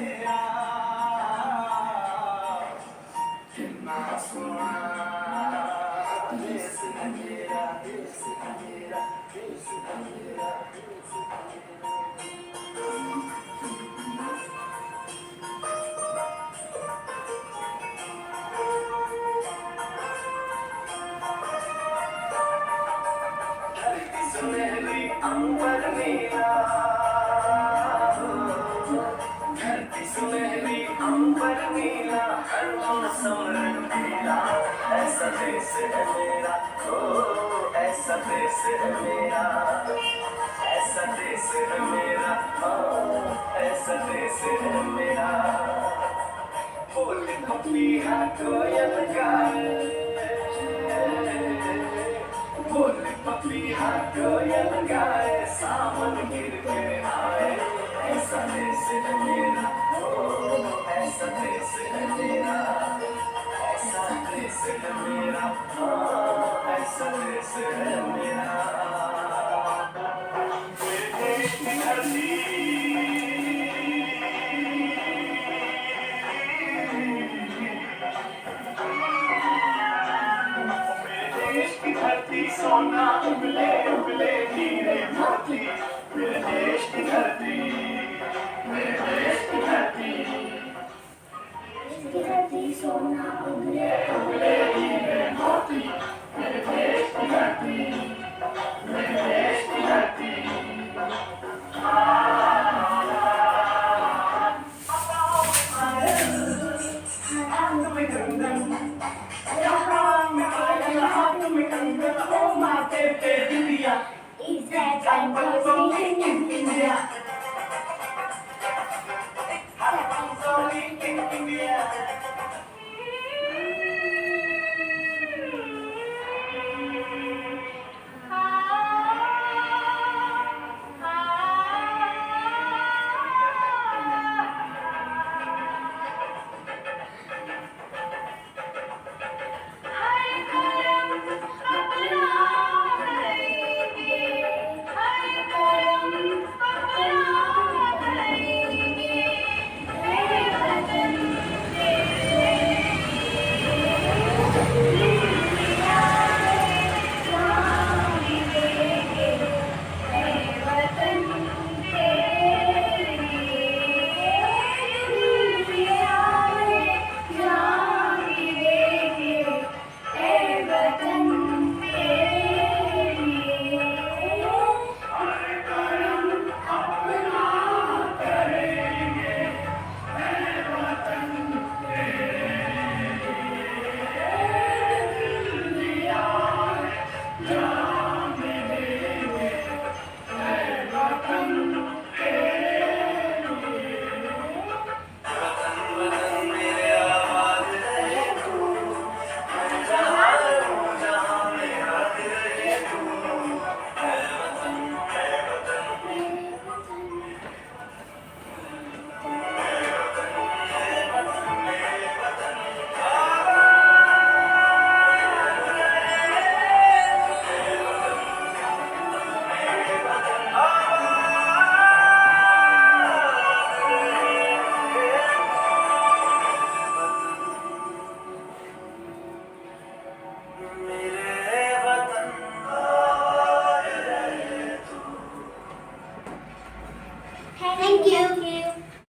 मेरा कितना सोना देश है मेरा देश है मेरा देश है मेरा देश है धरती सुनहरी अंबर नीला धरती सुनहरी अंबर नीला हर मौसम रंगीला ऐसा देश है मेरा ओ ऐसा देश है मेरा ऐसा देश है मेरा ओ ऐसा देश है मेरा बोले पपीहा कोयल गाए बोले पपीहा कोयल गाए सावन गिर के आए ऐसा देश है मेरा ओ ऐसा देश है मेरा ऐसा देश है मेरा ओ ऐसा देश है मेरा मेरे देश की धरती देश की धरती सोना उगले उगले हीरे मोती मेरे देश की धरती मेरे देश की धरती सोना उगले उगले हीरे मोती मेरे देश की धरती मेरे देश की धरती Is that I'm in India?